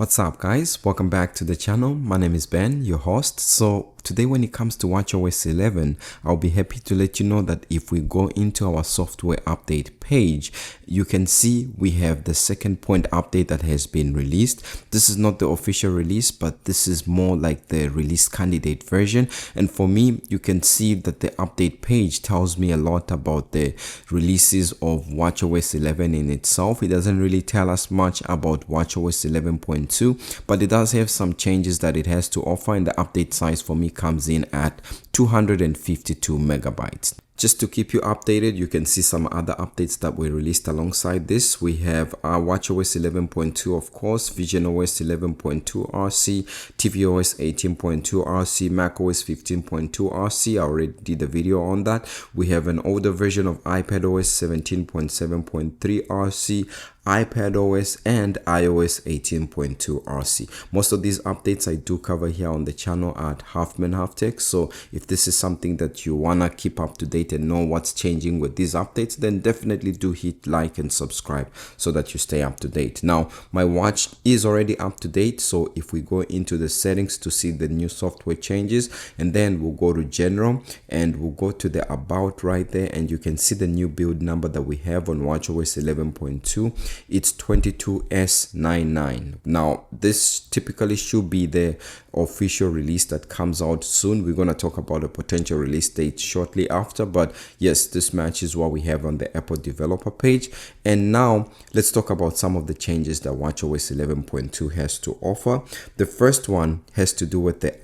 What's up guys, welcome back to the channel. My name is Ben, your host. So today when it comes to WatchOS 11, I'll be happy to let you know that if we go into our software update page, you can see we have the second point update that has been released. This is not the official release, but this is more like the release candidate version. And for me, you can see that the update page tells me a lot about the releases of WatchOS 11 in itself. It doesn't really tell us much about WatchOS 11.2, but it does have some changes that it has to offer, and the update size for me comes in at 252 megabytes. Just to keep you updated, you can see some other updates that were released alongside this. We have WatchOS 11.2, of course, visionOS 11.2 RC, tvOS 18.2 RC, macOS 15.2 RC. I already did a video on that. We have an older version of iPadOS 17.7.3 RC, iPadOS, and iOS 18.2 RC. Most of these updates I do cover here on the channel at HalfManHalfTech. So if this is something that you wanna keep up to date and know what's changing with these updates, then definitely do hit like and subscribe so that you stay up to date. Now my watch is already up to date, so if we go into the settings to see the new software changes, and then we'll go to general and we'll go to the about right there, and you can see the new build number that we have on WatchOS 11.2. It's 22S99. Now this typically should be the official release that comes out soon. We're going to talk about a potential release date shortly after, but yes, this matches what we have on the Apple developer page. And now let's talk about some of the changes that WatchOS 11.2 has to offer. The first one has to do with the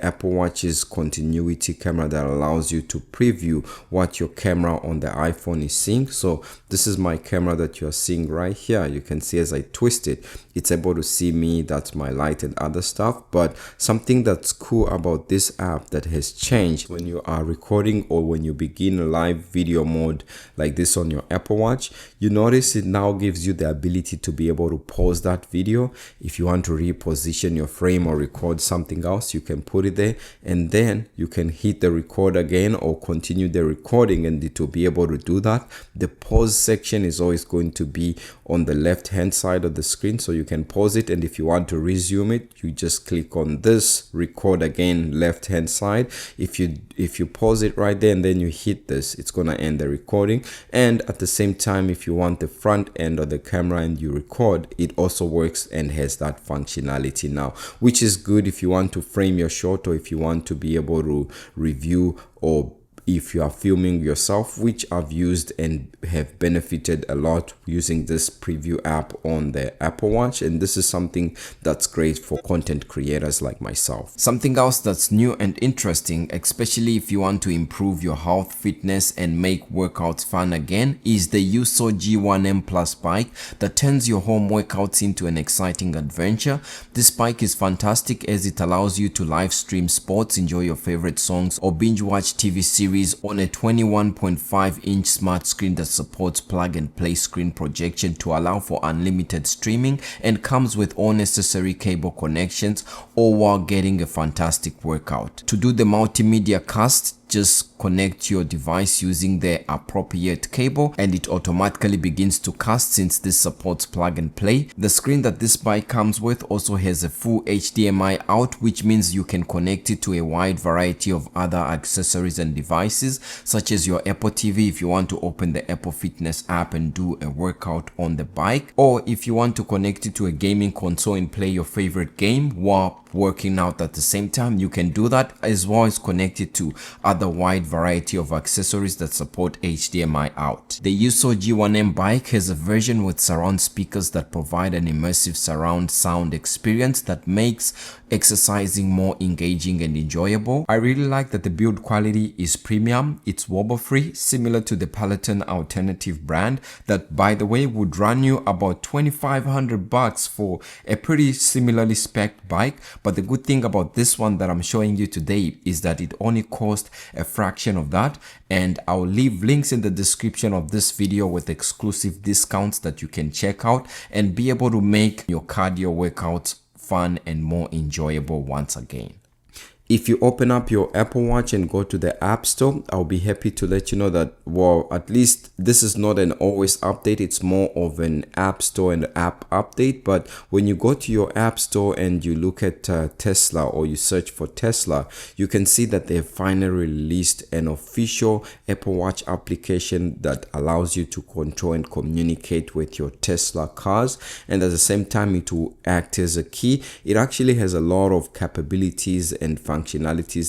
Apple Watch's continuity camera that allows you to preview what your camera on the iPhone is seeing. So this is my camera that you're seeing right here. You can see as I twist it, it's able to see me, that's my light and other stuff. But something that's cool about this app that has changed when you are recording or when you begin a live video mode like this on your Apple Watch, you notice it now gives you the ability to be able to pause that video. If you want to reposition your frame or record something else, you can put it there, and then you can hit the record again or continue the recording, and it will be able to do that. The pause section is always going to be on the left hand side of the screen, so you can pause it, and if you want to resume it, you just click on this record again, left hand side. If you pause it right there and then you hit this, it's gonna end the recording. And at the same time, if you want the front end of the camera and you record, it also works and has that functionality now, which is good if you want to frame your shot, or if you want to be able to review, or if you are filming yourself, which I've used and have benefited a lot using this preview app on the Apple Watch. And this is something that's great for content creators like myself. Something else that's new and interesting, especially if you want to improve your health, fitness, and make workouts fun again, is the YESOUL G1M Plus bike that turns your home workouts into an exciting adventure. This bike is fantastic as it allows you to live stream sports, enjoy your favorite songs, or binge watch TV series on a 21.5-inch smart screen that supports plug-and-play screen projection to allow for unlimited streaming, and comes with all necessary cable connections, all while getting a fantastic workout. To do the multimedia cast, just connect your device using the appropriate cable and it automatically begins to cast, since this supports plug and play. The screen that this bike comes with also has a full HDMI out, which means you can connect it to a wide variety of other accessories and devices, such as your Apple TV if you want to open the Apple Fitness app and do a workout on the bike, or if you want to connect it to a gaming console and play your favorite game while working out at the same time, you can do that, as well as connect it to other wide variety of accessories that support HDMI out. The YESOUL G1M bike has a version with surround speakers that provide an immersive surround sound experience that makes exercising more engaging and enjoyable. I really like that the build quality is premium. It's wobble free, similar to the Peloton alternative brand that, by the way, would run you about $2,500 for a pretty similarly spec'd bike. But the good thing about this one that I'm showing you today is that it only cost a fraction of that, and I'll leave links in the description of this video with exclusive discounts that you can check out and be able to make your cardio workouts fun and more enjoyable once again. If you open up your Apple Watch and go to the App Store, I'll be happy to let you know that, well, at least this is not an always update. It's more of an App Store and app update. But when you go to your App Store and you look at Tesla, or you search for Tesla, you can see that they've finally released an official Apple Watch application that allows you to control and communicate with your Tesla cars. And at the same time, it will act as a key. It actually has a lot of capabilities and functionalities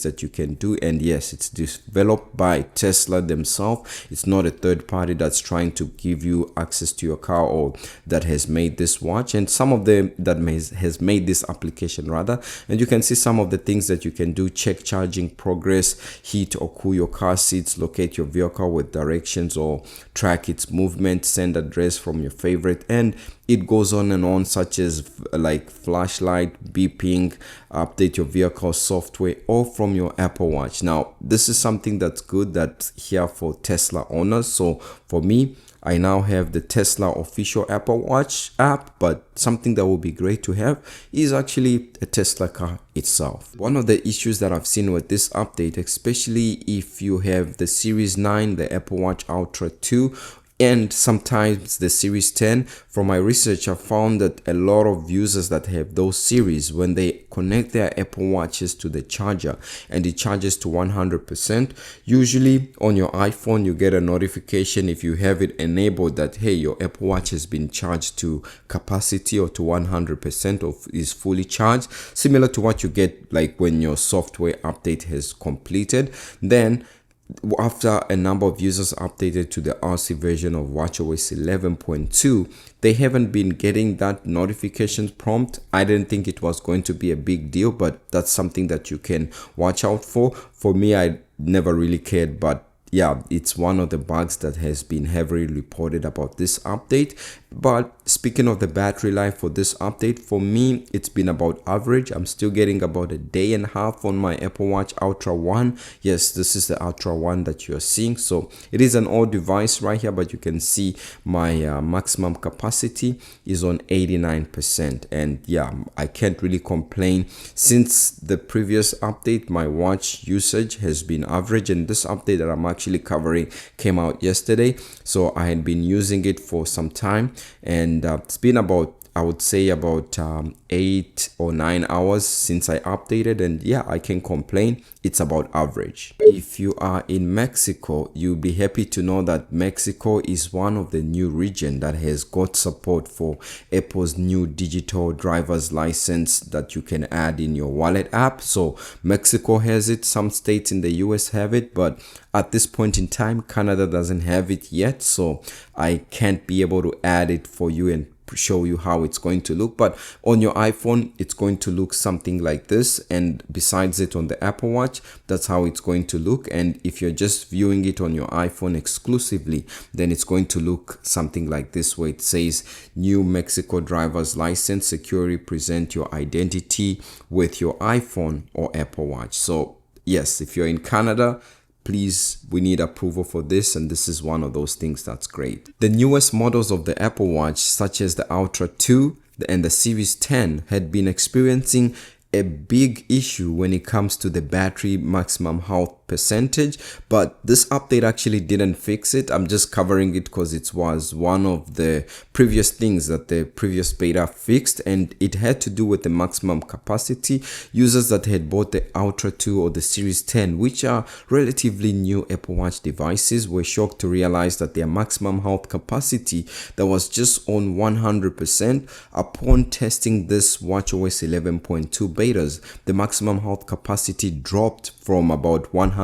that you can do, and yes, it's developed by Tesla themselves. It's not a third party that's trying to give you access to your car or that has made this watch. And some of them that has made this application rather, and you can see some of the things that you can do: check charging progress, heat or cool your car seats, locate your vehicle with directions or track its movement, send address from your favorite, and it goes on and on, such as like flashlight, beeping, update your vehicle software, all from your Apple Watch. Now, this is something that's good that's here for Tesla owners. So for me, I now have the Tesla official Apple Watch app, but something that would be great to have is actually a Tesla car itself. One of the issues that I've seen with this update, especially if you have the Series 9, the Apple Watch Ultra 2, and sometimes the Series 10, from my research, I found that a lot of users that have those series, when they connect their Apple Watches to the charger and it charges to 100%, usually on your iPhone, you get a notification if you have it enabled that, hey, your Apple Watch has been charged to capacity or to 100% or is fully charged, similar to what you get like when your software update has completed. Then after a number of users updated to the RC version of WatchOS 11.2, they haven't been getting that notifications prompt. I didn't think it was going to be a big deal, but that's something that you can watch out for. For me, I never really cared, but yeah, it's one of the bugs that has been heavily reported about this update. But speaking of the battery life for this update, for me, it's been about average. I'm still getting about a day and a half on my Apple Watch Ultra 1. Yes, this is the Ultra 1 that you're seeing. So it is an old device right here, but you can see my maximum capacity is on 89%. And yeah, I can't really complain. Since the previous update, my watch usage has been average, and this update that I'm actually covering came out yesterday. So I had been using it for some time, and it's been about, I would say, about 8 or 9 hours since I updated, and yeah, I can't complain. It's about average. If you are in Mexico, you'll be happy to know that Mexico is one of the new regions that has got support for Apple's new digital driver's license that you can add in your wallet app. So Mexico has it, some states in the US have it, but at this point in time, Canada doesn't have it yet, so I can't be able to add it for you and show you how it's going to look. But on your iPhone, it's going to look something like this, and besides it on the Apple Watch, that's how it's going to look. And if you're just viewing it on your iPhone exclusively, then it's going to look something like this, where it says New Mexico driver's license, securely present your identity with your iPhone or Apple Watch. So yes, if you're in Canada, please, we need approval for this, and this is one of those things that's great. The newest models of the Apple Watch, such as the Ultra 2 and the Series 10, had been experiencing a big issue when it comes to the battery maximum health percentage, but this update actually didn't fix it. I'm just covering it because it was one of the previous things that the previous beta fixed, and it had to do with the maximum capacity. Users that had bought the Ultra 2 or the Series 10, which are relatively new Apple Watch devices, were shocked to realize that their maximum health capacity that was just on 100%. Upon testing this WatchOS 11.2 betas, the maximum health capacity dropped from about 100%.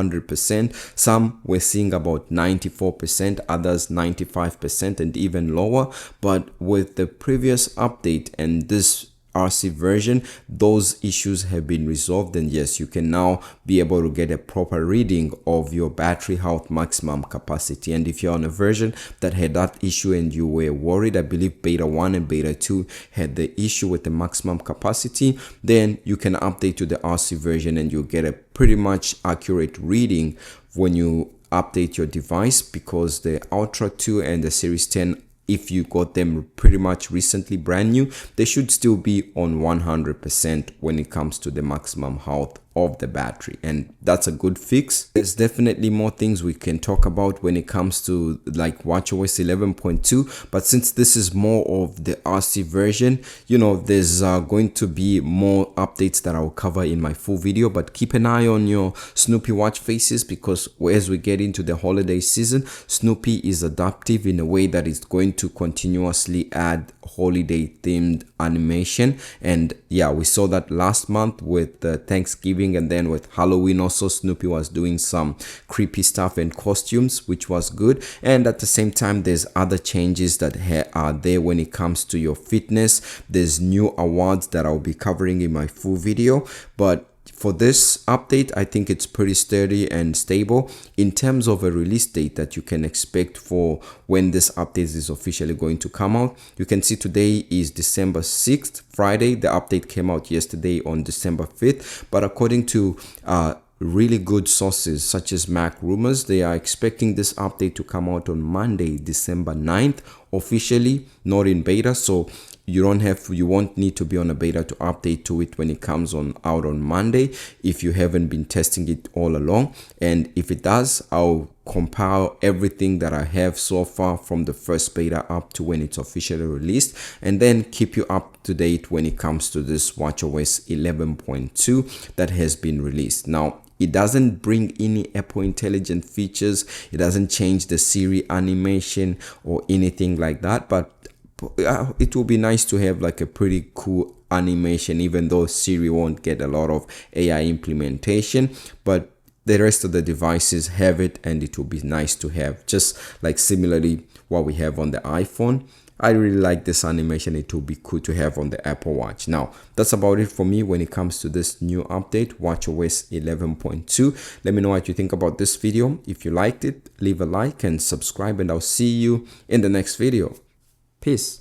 Some were seeing about 94%, others 95%, and even lower. But with the previous update and this RC version, those issues have been resolved, and yes, you can now be able to get a proper reading of your battery health maximum capacity. And if you're on a version that had that issue and you were worried, I believe beta 1 and beta 2 had the issue with the maximum capacity, then you can update to the RC version and you'll get a pretty much accurate reading when you update your device, because the Ultra 2 and the Series 10, if you got them pretty much recently brand new, they should still be on 100% when it comes to the maximum health of the battery, and that's a good fix. There's definitely more things we can talk about when it comes to like WatchOS 11.2, but since this is more of the RC version, you know, there's going to be more updates that I'll cover in my full video. But keep an eye on your Snoopy watch faces, because as we get into the holiday season, Snoopy is adaptive in a way that it's going to continuously add holiday themed animation. And yeah, we saw that last month with Thanksgiving, and then with Halloween also Snoopy was doing some creepy stuff and costumes, which was good. And at the same time, there's other changes that are there when it comes to your fitness. There's new awards that I'll be covering in my full video, but for this update, I think it's pretty sturdy and stable. In terms of a release date that you can expect for when this update is officially going to come out, you can see today is December 6th, Friday. The update came out yesterday on December 5th, but according to really good sources such as Mac Rumors, they are expecting this update to come out on Monday, December 9th, officially, not in beta. So you won't need to be on a beta to update to it when it comes out on Monday if you haven't been testing it all along. And if it does, I'll compile everything that I have so far from the first beta up to when it's officially released, and then keep you up to date when it comes to this WatchOS 11.2 that has been released. Now, it doesn't bring any Apple Intelligent features. It doesn't change the Siri animation or anything like that, but it will be nice to have like a pretty cool animation, even though Siri won't get a lot of AI implementation, but the rest of the devices have it, and it will be nice to have, just like similarly what we have on the iPhone. I really like this animation. It will be cool to have on the Apple Watch. Now, that's about it for me when it comes to this new update, WatchOS 11.2. Let me know what you think about this video. If you liked it, leave a like and subscribe, and I'll see you in the next video. Peace.